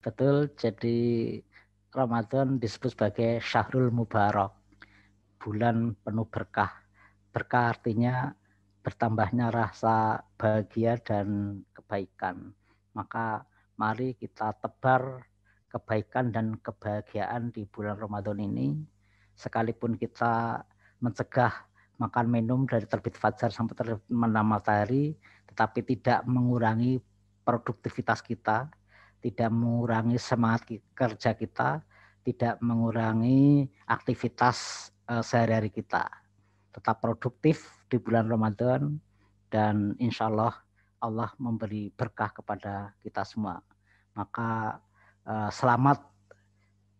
Betul, jadi Ramadan disebut sebagai Syahrul Mubarak, bulan penuh berkah. Berkah artinya bertambahnya rasa bahagia dan kebaikan. Maka mari kita tebar kebaikan dan kebahagiaan di bulan Ramadan ini. Sekalipun kita mencegah makan minum dari terbit fajar sampai terbenam matahari, tetapi tidak mengurangi produktivitas kita, tidak mengurangi semangat kerja kita, tidak mengurangi aktivitas sehari-hari kita. Tetap produktif di bulan Ramadan dan insya Allah memberi berkah kepada kita semua. Maka selamat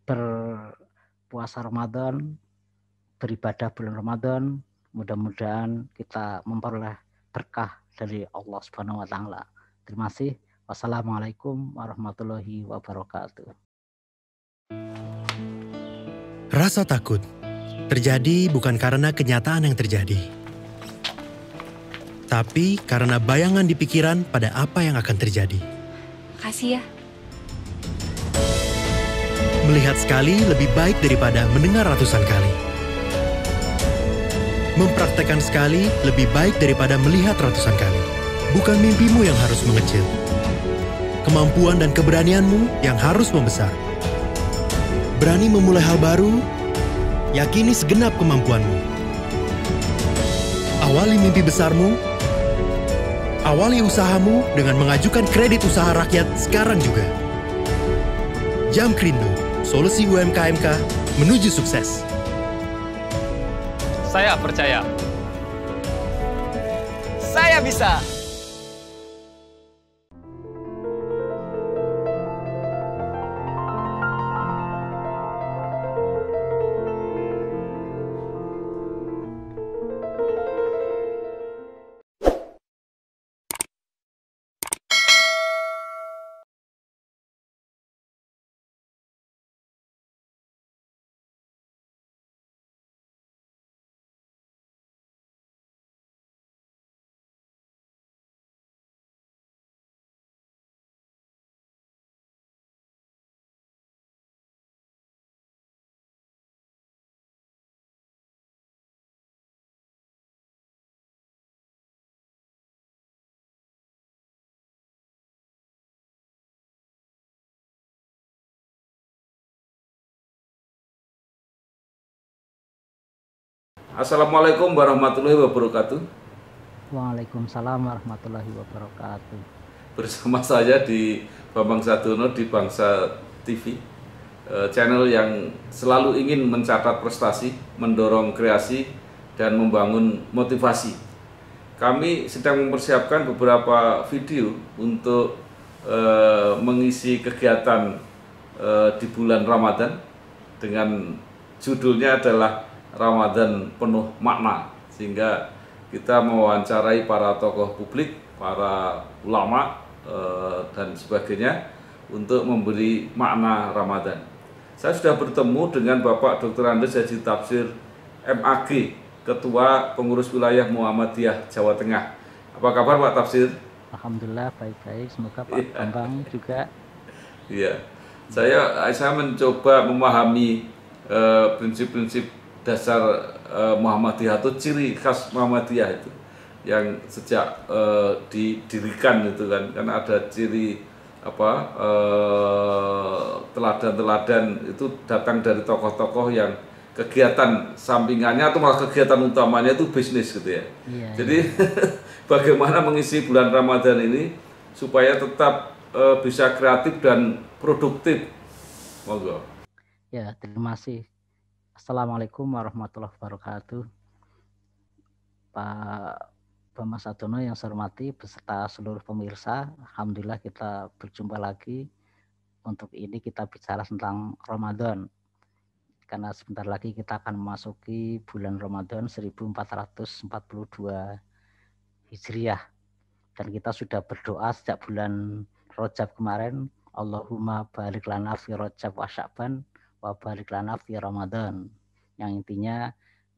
berpuasa Ramadan, beribadah bulan Ramadan. Mudah-mudahan kita memperoleh berkah dari Allah Subhanahu wa taala. Terima kasih. Wassalamualaikum warahmatullahi wabarakatuh. Rasa takut terjadi bukan karena kenyataan yang terjadi, tapi karena bayangan di pikiran pada apa yang akan terjadi. Makasih ya. Melihat sekali lebih baik daripada mendengar ratusan kali. Mempraktekkan sekali lebih baik daripada melihat ratusan kali. Bukan mimpimu yang harus mengecil. Kemampuan dan keberanianmu yang harus membesar. Berani memulai hal baru, yakini segenap kemampuanmu. Awali mimpi besarmu, awali usahamu dengan mengajukan kredit usaha rakyat sekarang juga. Jamkrindo, solusi UMKMK menuju sukses. Saya percaya. Saya bisa. Assalamualaikum warahmatullahi wabarakatuh. Waalaikumsalam warahmatullahi wabarakatuh. Bersama saya di Bambang Sadono di Bangsa TV, channel yang selalu ingin mencatat prestasi, mendorong kreasi, dan membangun motivasi. Kami sedang mempersiapkan beberapa video untuk mengisi kegiatan di bulan Ramadan dengan judulnya adalah Ramadan penuh makna, sehingga kita mewawancarai para tokoh publik, para ulama dan sebagainya untuk memberi makna Ramadan. Saya sudah bertemu dengan Bapak Dr. Andes Haji Tafsir MAG, Ketua Pengurus Wilayah Muhammadiyah Jawa Tengah. Apa kabar Pak Tafsir? Alhamdulillah baik-baik, semoga Pak Bambang juga. Iya, saya mencoba memahami prinsip-prinsip dasar Muhammadiyah atau ciri khas Muhammadiyah itu yang sejak didirikan itu kan ada ciri teladan-teladan itu datang dari tokoh-tokoh yang kegiatan sampingannya atau malah kegiatan utamanya itu bisnis gitu ya. Iya, Jadi bagaimana mengisi bulan Ramadan ini supaya tetap bisa kreatif dan produktif. Monggo. Ya, terima kasih. Assalamualaikum warahmatullahi wabarakatuh. Pak Bambang Sadono yang saya hormati beserta seluruh pemirsa, alhamdulillah kita berjumpa lagi. Untuk ini kita bicara tentang Ramadan. Karena sebentar lagi kita akan memasuki bulan Ramadan 1442 Hijriah. Dan kita sudah berdoa sejak bulan Rajab kemarin, Allahumma barik lana fi Rajab wa Sya'ban wa barik lana fi Ramadan. Yang intinya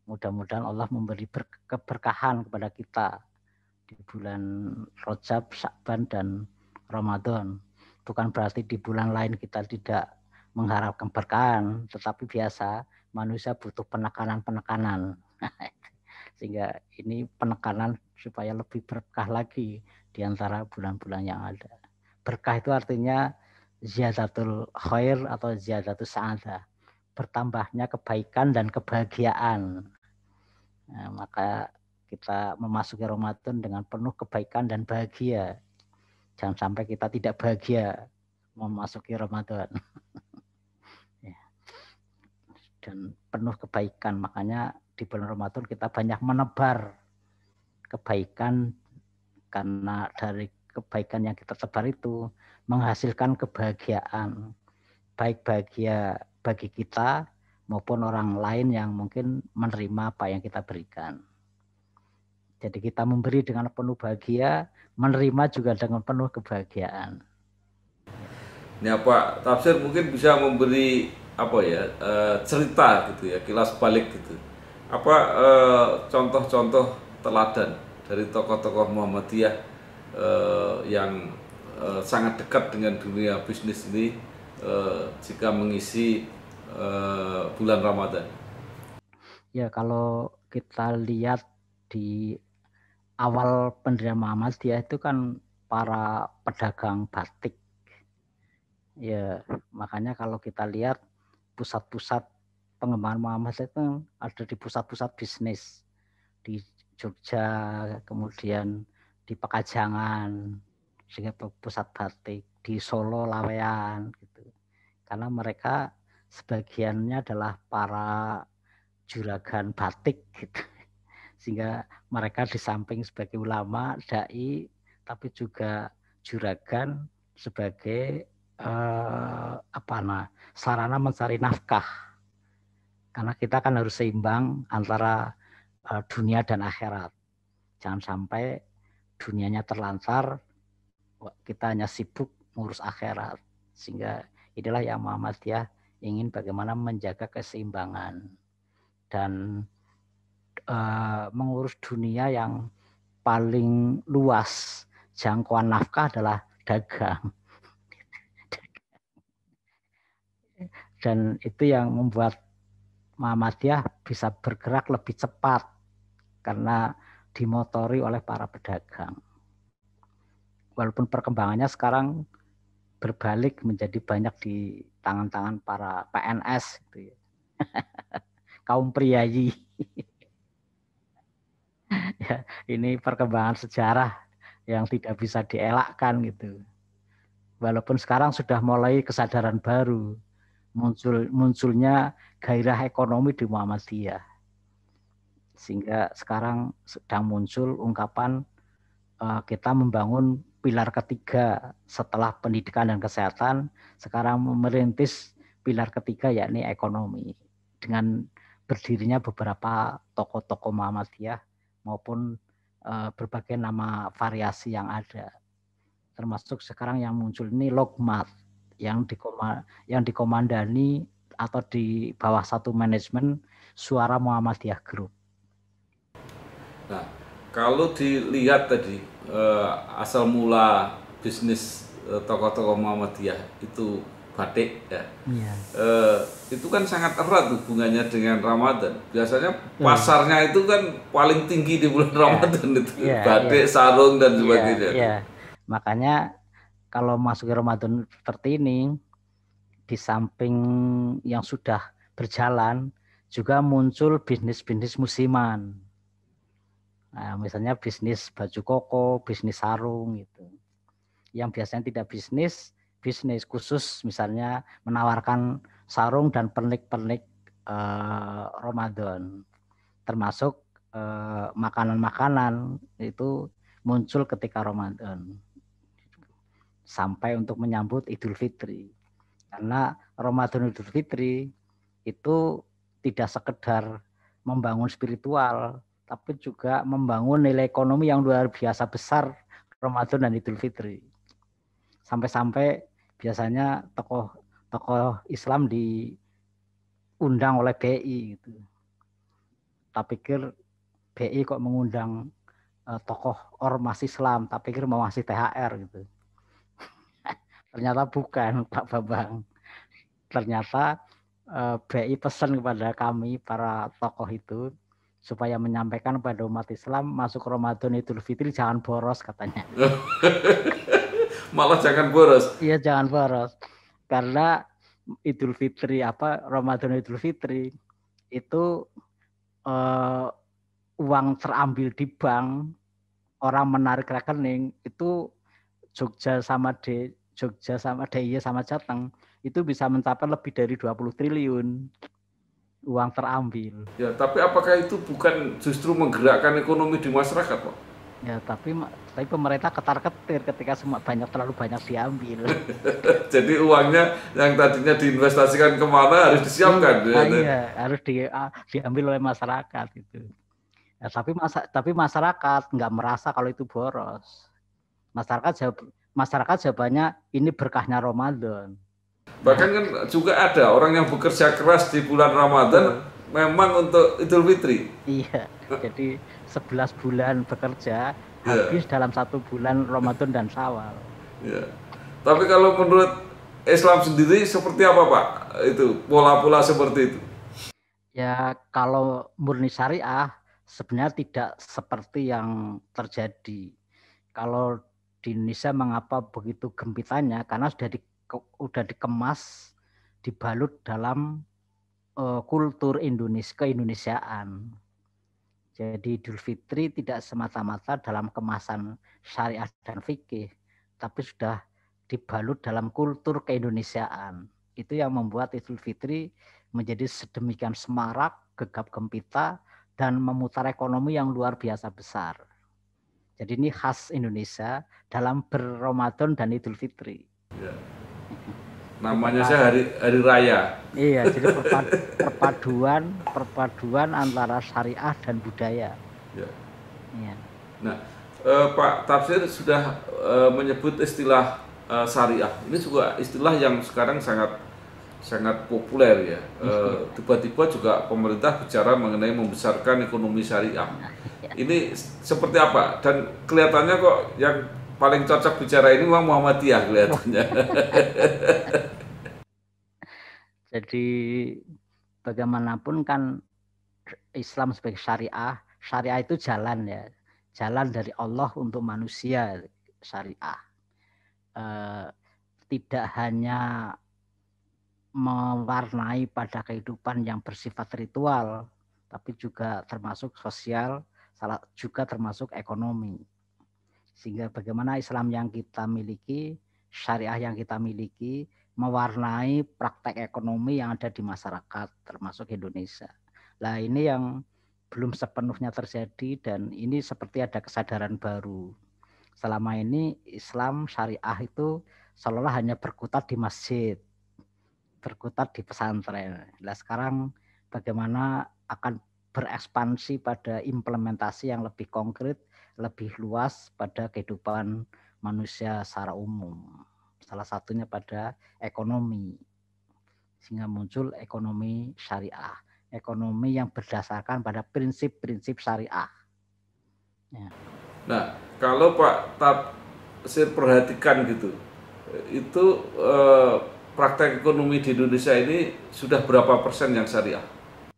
mudah-mudahan Allah memberi keberkahan kepada kita di bulan Rajab, Sya'ban dan Ramadan. bukan berarti di bulan lain kita tidak mengharapkan berkahan, tetapi biasa manusia butuh penekanan-penekanan. Sehingga ini penekanan supaya lebih berkah lagi di antara bulan-bulan yang ada. Berkah itu artinya ziyadatul khair atau ziyadatul sa'adah, bertambahnya kebaikan dan kebahagiaan. Nah, maka kita memasuki Ramadan dengan penuh kebaikan dan bahagia. Jangan sampai kita tidak bahagia memasuki Ramadan. Dan penuh kebaikan, makanya di bulan Ramadan kita banyak menebar kebaikan, karena dari kebaikan yang kita tebar itu menghasilkan kebahagiaan, baik bahagia bagi kita maupun orang lain yang mungkin menerima apa yang kita berikan. Jadi kita memberi dengan penuh bahagia, menerima juga dengan penuh kebahagiaan. Ya Pak Tafsir mungkin bisa memberi apa ya cerita gitu ya, kilas balik gitu. Apa contoh-contoh teladan dari tokoh-tokoh Muhammadiyah yang sangat dekat dengan dunia bisnis ini jika mengisi bulan Ramadan. Ya, kalau kita lihat di awal pendirian Muhammadiyah itu kan para pedagang batik. Ya, makanya kalau kita lihat pusat-pusat pengembangan Muhammadiyah itu ada di pusat-pusat bisnis di Jogja, kemudian di Pekajangan, sehingga pusat batik di Solo, Lawean, gitu. Karena mereka sebagiannya adalah para juragan batik, gitu. Sehingga mereka di samping sebagai ulama, dai, tapi juga juragan sebagai sarana mencari nafkah. Karena kita kan harus seimbang antara dunia dan akhirat. Jangan sampai dunianya terlantar, kita hanya sibuk ngurus akhirat. Sehingga inilah yang Muhammadiyah ingin bagaimana menjaga keseimbangan dan mengurus dunia yang paling luas jangkauan nafkah adalah dagang. Dan itu yang membuat Muhammadiyah bisa bergerak lebih cepat karena dimotori oleh para pedagang. Walaupun perkembangannya sekarang berbalik menjadi banyak di tangan-tangan para PNS gitu ya. Kaum priayi. Ya, ini perkembangan sejarah yang tidak bisa dielakkan gitu. Walaupun sekarang sudah mulai kesadaran baru, munculnya gairah ekonomi di Muhammadiyah. Sehingga sekarang sedang muncul ungkapan kita membangun pilar ketiga setelah pendidikan dan kesehatan, sekarang merintis pilar ketiga yakni ekonomi. Dengan berdirinya beberapa tokoh-tokoh Muhammadiyah maupun berbagai nama variasi yang ada. Termasuk sekarang yang muncul ini Lokmat yang dikomandani atau di bawah satu manajemen Suara Muhammadiyah Group. Nah, kalau dilihat tadi asal mula bisnis tokoh-tokoh Muhammadiyah itu batik ya, itu kan sangat erat hubungannya dengan Ramadan. Biasanya pasarnya itu kan paling tinggi di bulan Ramadan itu, batik, sarung dan sebagainya. Makanya kalau masuk ke Ramadan seperti ini, di samping yang sudah berjalan juga muncul bisnis-bisnis musiman. Nah, misalnya bisnis baju koko, bisnis sarung gitu. Yang biasanya tidak bisnis khusus misalnya menawarkan sarung dan pernik-pernik Ramadan. Termasuk makanan-makanan itu muncul ketika Ramadan. Sampai untuk menyambut Idul Fitri. Karena Ramadan Idul Fitri itu tidak sekedar membangun spiritual, tapi juga membangun nilai ekonomi yang luar biasa besar Ramadan dan Idul Fitri. Sampai-sampai biasanya tokoh Islam diundang oleh BI gitu. Tak pikir BI kok mengundang tokoh ormas Islam, tak pikir mau ngasih THR gitu. Ternyata bukan, Pak Bambang. Ternyata BI pesan kepada kami para tokoh itu supaya menyampaikan kepada umat Islam masuk Ramadan Idul Fitri jangan boros katanya. Malah jangan boros. Iya jangan boros. Karena Idul Fitri Ramadan Idul Fitri itu uang terambil di bank, orang menarik rekening itu Jogja sama DIY sama Jateng itu bisa mencapai lebih dari 20 triliun uang terambil. Ya, tapi apakah itu bukan justru menggerakkan ekonomi di masyarakat, Pak? Ya, tapi pemerintah ketar-ketir ketika terlalu banyak diambil. Jadi uangnya yang tadinya diinvestasikan kemana harus disiapkan. Iya, harus diambil oleh masyarakat itu. Ya, tapi masyarakat nggak merasa kalau itu boros. Masyarakat jawabannya ini berkahnya Ramadan. Bahkan kan juga ada orang yang bekerja keras di bulan Ramadan memang untuk Idul Fitri. Iya, jadi 11 bulan bekerja habis dalam 1 bulan Ramadan dan Syawal. Ya. Tapi kalau menurut Islam sendiri seperti apa, Pak? Itu pola-pola seperti itu. Ya, kalau murni syariah sebenarnya tidak seperti yang terjadi. Kalau di Indonesia mengapa begitu gempitanya? Karena sudah dikemas, dibalut dalam kultur keindonesiaan. Jadi Idul Fitri tidak semata-mata dalam kemasan syariah dan fikih, tapi sudah dibalut dalam kultur keindonesiaan. Itu yang membuat Idul Fitri menjadi sedemikian semarak, gegap gempita, dan memutar ekonomi yang luar biasa besar. Jadi ini khas Indonesia dalam berRamadan dan Idul Fitri. Ya. Namanya saya hari raya. Iya, jadi perpaduan antara syariah dan budaya. Ya. Iya. Nah, Pak Tafsir sudah menyebut istilah syariah. Ini juga istilah yang sekarang sangat populer ya. Tiba-tiba juga pemerintah bicara mengenai membesarkan ekonomi syariah. Ini seperti apa? Dan kelihatannya kok yang paling cocok bicara ini memang Muhammadiyah kelihatannya. Jadi bagaimanapun kan Islam sebagai syariah itu jalan ya. Jalan dari Allah untuk manusia, syariah. Tidak hanya mewarnai pada kehidupan yang bersifat ritual, tapi juga termasuk sosial, juga termasuk ekonomi. Sehingga bagaimana Islam yang kita miliki, syariah yang kita miliki, mewarnai praktek ekonomi yang ada di masyarakat, termasuk Indonesia. Nah ini yang belum sepenuhnya terjadi dan ini seperti ada kesadaran baru. Selama ini Islam syariah itu seolah-olah hanya berkutat di masjid, berkutat di pesantren. Nah sekarang bagaimana akan berekspansi pada implementasi yang lebih konkret, lebih luas pada kehidupan manusia secara umum. Salah satunya pada ekonomi. Sehingga muncul ekonomi syariah. Ekonomi yang berdasarkan pada prinsip-prinsip syariah. Ya. Nah, kalau Pak Tafsir perhatikan gitu, itu praktek ekonomi di Indonesia ini sudah berapa persen yang syariah?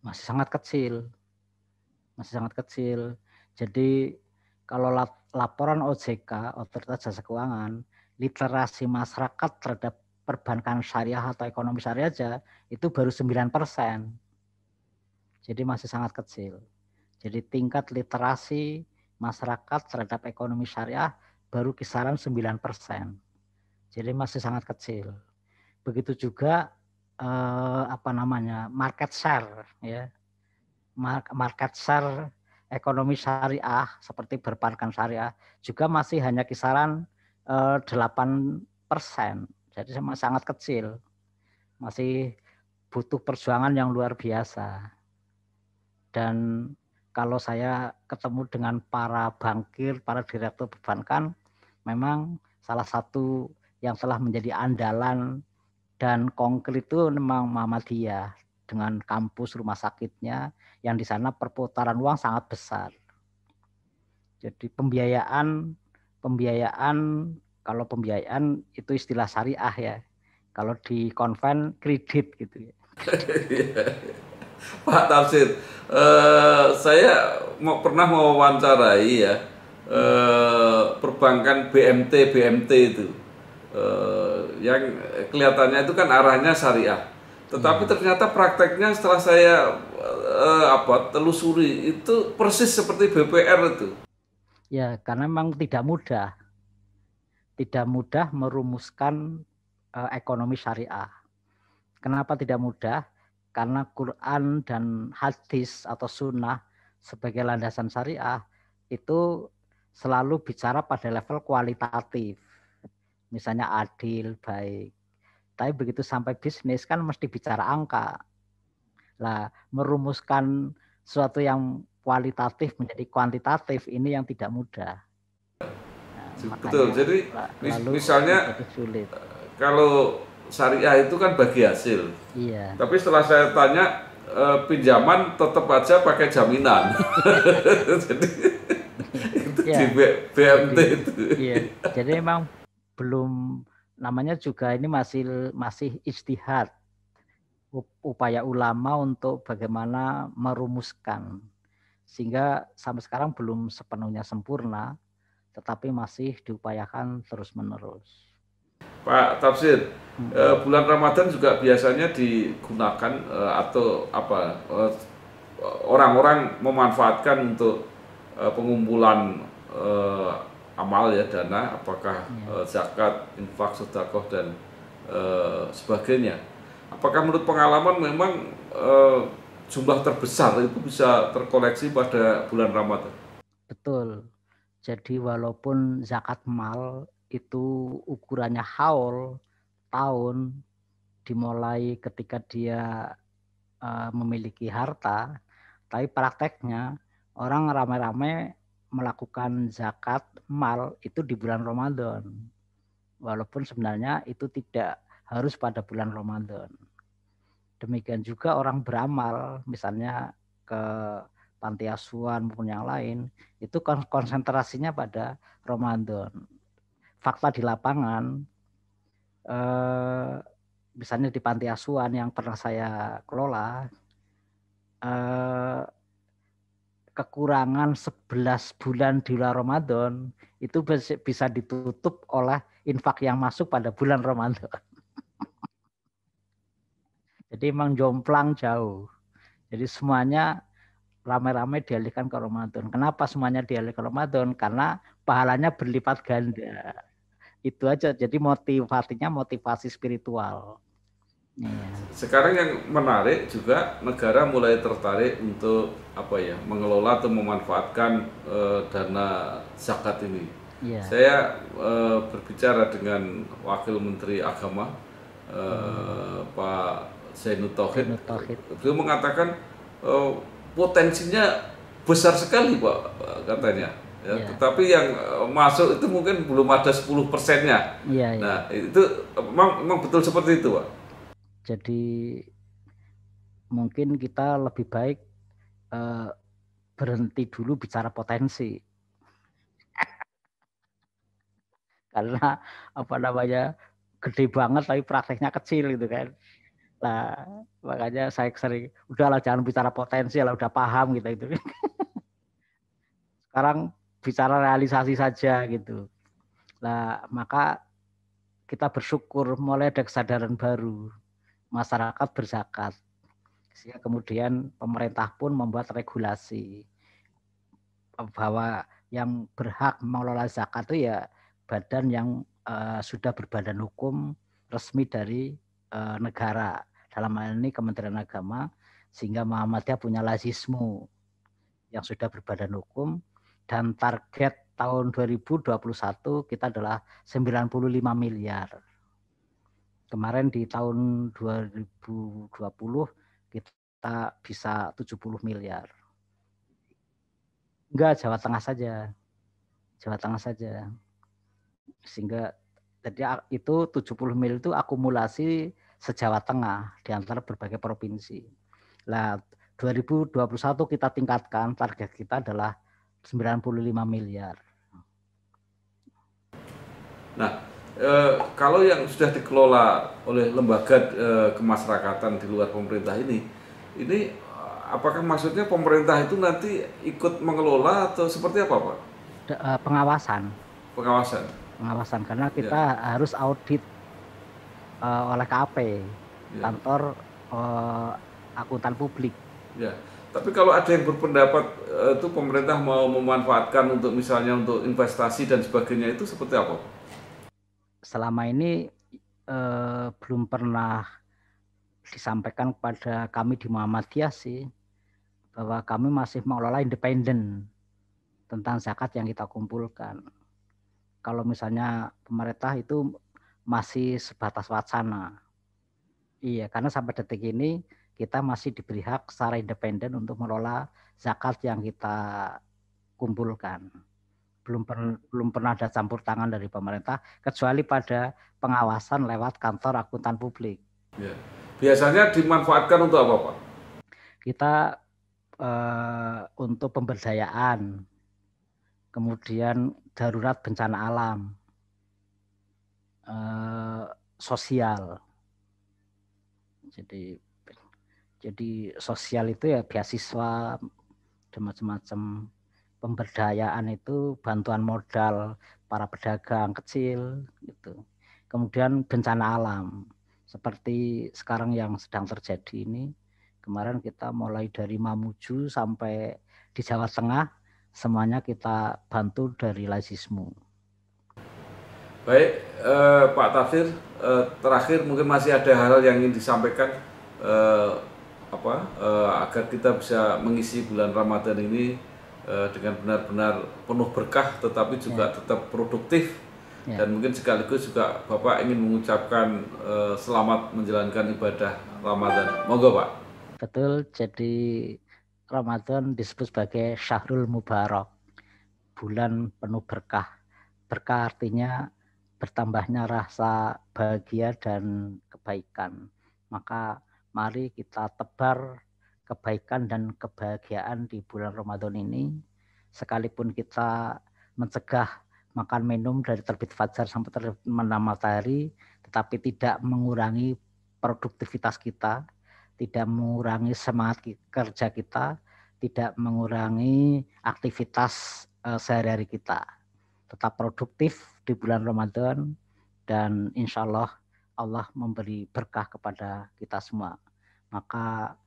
Masih sangat kecil. Jadi kalau laporan OJK, Otoritas Jasa Keuangan, literasi masyarakat terhadap perbankan syariah atau ekonomi syariah aja itu baru 9%. Jadi masih sangat kecil. Jadi tingkat literasi masyarakat terhadap ekonomi syariah baru kisaran 9%. Jadi masih sangat kecil. Begitu juga market share ya. Market share ekonomi syariah seperti perbankan syariah juga masih hanya kisaran 8%. Jadi sangat kecil. Masih butuh perjuangan yang luar biasa. Dan kalau saya ketemu dengan para bankir, para direktur perbankan, memang salah satu yang telah menjadi andalan dan konkret itu memang Muhammadiyah dengan kampus rumah sakitnya yang di sana perputaran uang sangat besar. Jadi pembiayaan kalau pembiayaan itu istilah syariah ya. Kalau di konven kredit gitu ya. Pak Tafsir, saya pernah mewawancarai ya perbankan BMT itu, yang kelihatannya itu kan arahnya syariah, tetapi ternyata prakteknya setelah saya telusuri itu persis seperti BPR itu. Ya, karena memang tidak mudah merumuskan ekonomi syariah. Kenapa tidak mudah? Karena Quran dan hadis atau sunnah sebagai landasan syariah itu selalu bicara pada level kualitatif. Misalnya adil, baik. Tapi begitu sampai bisnis kan mesti bicara angka. Lah, merumuskan sesuatu yang kualitatif menjadi kuantitatif ini yang tidak mudah. Nah, betul. Jadi misalnya sulit. Kalau syariah itu kan bagi hasil. Iya. Tapi setelah saya tanya, pinjaman tetap aja pakai jaminan. Jadi itu ya, di BMT itu. Iya. Jadi memang belum, namanya juga ini masih ijtihad, upaya ulama untuk bagaimana merumuskan, sehingga sampai sekarang belum sepenuhnya sempurna, tetapi masih diupayakan terus-menerus. Pak Tafsir, bulan Ramadan juga biasanya digunakan atau orang-orang memanfaatkan untuk pengumpulan amal ya, dana, apakah zakat, infak, sedekah dan sebagainya. Apakah menurut pengalaman memang jumlah terbesar itu bisa terkoleksi pada bulan Ramadan? Betul. Jadi walaupun zakat mal itu ukurannya haul, tahun, dimulai ketika dia memiliki harta, tapi prakteknya orang ramai-ramai melakukan zakat mal itu di bulan Ramadan. Walaupun sebenarnya itu tidak harus pada bulan Ramadan. Demikian juga orang beramal, misalnya ke panti asuhan maupun yang lain, itu konsentrasinya pada Ramadan. Fakta di lapangan, misalnya di panti asuhan yang pernah saya kelola, kekurangan 11 bulan di bulan Ramadan itu bisa ditutup oleh infak yang masuk pada bulan Ramadan. Jadi memang jomplang jauh. Jadi semuanya ramai-ramai dialihkan ke Ramadan. Kenapa semuanya dialihkan ke Ramadan? Karena pahalanya berlipat ganda. Itu aja. Jadi motivasinya motivasi spiritual. Ya. Sekarang yang menarik juga negara mulai tertarik untuk mengelola atau memanfaatkan dana zakat ini. Ya. Saya berbicara dengan Wakil Menteri Agama Pak Zainud Tauhid. Beliau mengatakan potensinya besar sekali Pak, katanya. Ya, tetapi yang masuk itu mungkin belum ada 10%-nya. Ya. Nah, itu memang betul seperti itu Pak. Jadi mungkin kita lebih baik berhenti dulu bicara potensi. Karena gede banget tapi prakteknya kecil gitu kan. Nah, makanya saya sering udahlah jangan bicara potensi lah, udah paham gitu. Sekarang bicara realisasi saja gitu. Nah, maka kita bersyukur mulai ada kesadaran baru. Masyarakat berzakat. Sehingga kemudian pemerintah pun membuat regulasi bahwa yang berhak mengelola zakat itu ya badan yang sudah berbadan hukum resmi dari negara. Dalam hal ini Kementerian Agama, sehingga Muhammadiyah punya lazismu yang sudah berbadan hukum, dan target tahun 2021 kita adalah 95 miliar. Kemarin di tahun 2020 kita bisa 70 miliar. Enggak, Jawa Tengah saja. Sehingga jadi itu 70 miliar itu akumulasi se-Jawa Tengah di antara berbagai provinsi. Nah, 2021 kita tingkatkan, target kita adalah 95 miliar. Nah, kalau yang sudah dikelola oleh lembaga kemasyarakatan di luar pemerintah ini apakah maksudnya pemerintah itu nanti ikut mengelola atau seperti apa, Pak? Pengawasan. Pengawasan Karena kita harus audit oleh KAP, kantor akuntan publik. Ya, tapi kalau ada yang berpendapat itu pemerintah mau memanfaatkan untuk misalnya untuk investasi dan sebagainya, itu seperti apa? Selama ini belum pernah disampaikan kepada kami di Muhammadiyah sih, bahwa kami masih mengelola independen tentang zakat yang kita kumpulkan. Kalau misalnya pemerintah itu masih sebatas wacana. Iya, karena sampai detik ini kita masih diberi hak secara independen untuk mengelola zakat yang kita kumpulkan. Belum pernah ada campur tangan dari pemerintah kecuali pada pengawasan lewat kantor akuntan publik. Ya. Biasanya dimanfaatkan untuk apa, Pak? Kita untuk pemberdayaan, kemudian darurat bencana alam, sosial. Jadi sosial itu ya beasiswa dan macam-macam. Pemberdayaan itu bantuan modal para pedagang kecil gitu. Kemudian bencana alam seperti sekarang yang sedang terjadi ini. Kemarin kita mulai dari Mamuju sampai di Jawa Tengah semuanya kita bantu dari Laisismu. Baik, Pak Tafsir, terakhir mungkin masih ada hal yang ingin disampaikan agar kita bisa mengisi bulan Ramadan ini dengan benar-benar penuh berkah, tetapi juga tetap produktif. Dan mungkin sekaligus juga Bapak ingin mengucapkan selamat menjalankan ibadah Ramadan. Monggo, Pak. Betul, jadi Ramadan disebut sebagai Syahrul Mubarak, bulan penuh berkah. Berkah artinya bertambahnya rasa bahagia dan kebaikan. Maka mari kita tebar kebaikan dan kebahagiaan di bulan Ramadan ini. Sekalipun kita mencegah makan minum dari terbit fajar sampai terbenam matahari, tetapi tidak mengurangi produktivitas kita, tidak mengurangi semangat kerja kita, tidak mengurangi aktivitas sehari-hari kita. Tetap produktif di bulan Ramadan dan insya Allah memberi berkah kepada kita semua. Maka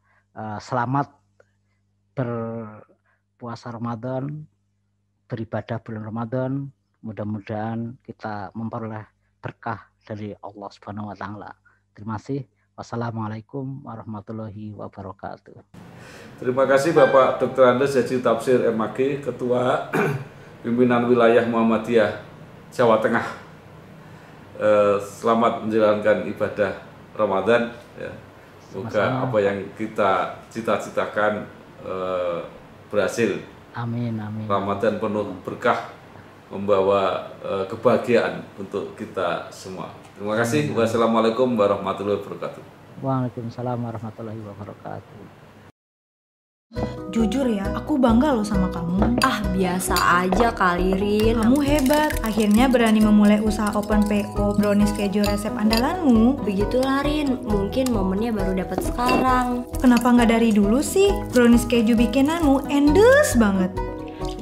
selamat berpuasa Ramadan, beribadah bulan Ramadan. Mudah-mudahan kita memperoleh berkah dari Allah Subhanahu wa taala. Terima kasih. Wassalamualaikum warahmatullahi wabarakatuh. Terima kasih Bapak Dr. Andes Haji Tafsir MAG, Ketua Pimpinan Wilayah Muhammadiyah Jawa Tengah. Selamat menjalankan ibadah Ramadan. Ya. Semoga apa yang kita cita-citakan berhasil. Amin. Ramadan penuh berkah, membawa kebahagiaan untuk kita semua. Terima kasih. Wassalamualaikum warahmatullahi wabarakatuh. Waalaikumsalam warahmatullahi wabarakatuh. Jujur ya, aku bangga loh sama kamu. Ah, biasa aja kali, Rin. Kamu hebat, akhirnya berani memulai usaha open PO brownies keju resep andalanmu. Begitulah, Rin. Mungkin momennya baru dapat sekarang. Kenapa nggak dari dulu sih? Brownies keju bikinanmu endes banget.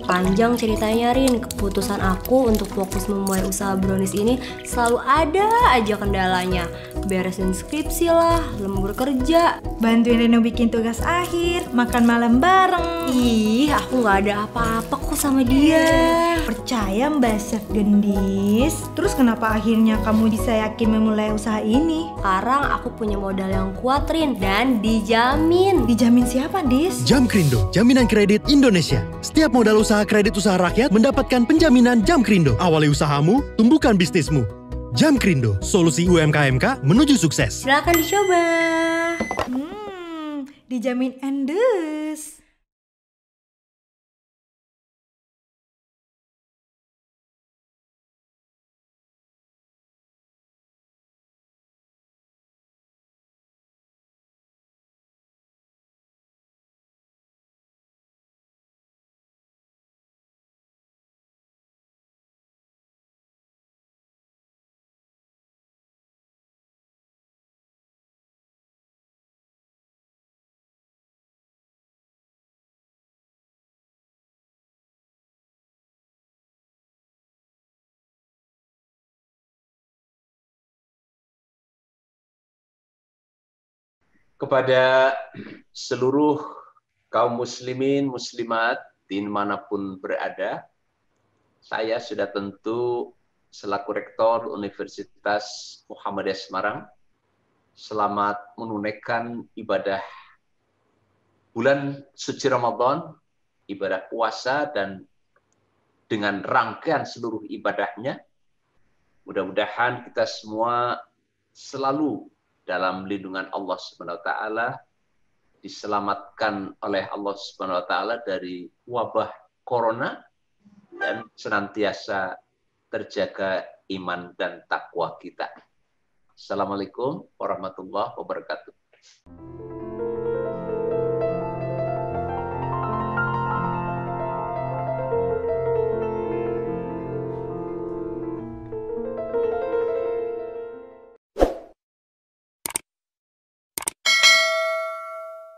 Panjang ceritanya, Rin. Keputusan aku untuk fokus memulai usaha brownies ini selalu ada aja kendalanya. Beresin skripsi lah, lembur kerja, bantuin Reno bikin tugas akhir, makan malam bareng. Ih, aku gak ada apa-apa kok sama dia. Percaya Mbak Chef Gendis. Terus kenapa akhirnya kamu bisa yakin memulai usaha ini? Sekarang aku punya modal yang kuat, Rin, dan dijamin. Dijamin siapa, Dis? Jamkrindo, jaminan kredit Indonesia. Setiap modal usaha kredit usaha rakyat mendapatkan penjaminan Jamkrindo. Awali usahamu, tumbuhkan bisnismu. Jamkrindo, solusi UMKM menuju sukses. Silakan dicoba. Dijamin endes. Kepada seluruh kaum muslimin, muslimat, dimanapun berada, saya sudah tentu selaku Rektor Universitas Muhammadiyah Semarang, selamat menunaikan ibadah bulan suci Ramadan, ibadah puasa, dan dengan rangkaian seluruh ibadahnya, mudah-mudahan kita semua selalu dalam lindungan Allah Subhanahu wa taala, diselamatkan oleh Allah Subhanahu wa taala dari wabah corona, dan senantiasa terjaga iman dan takwa kita. Assalamualaikum warahmatullahi wabarakatuh.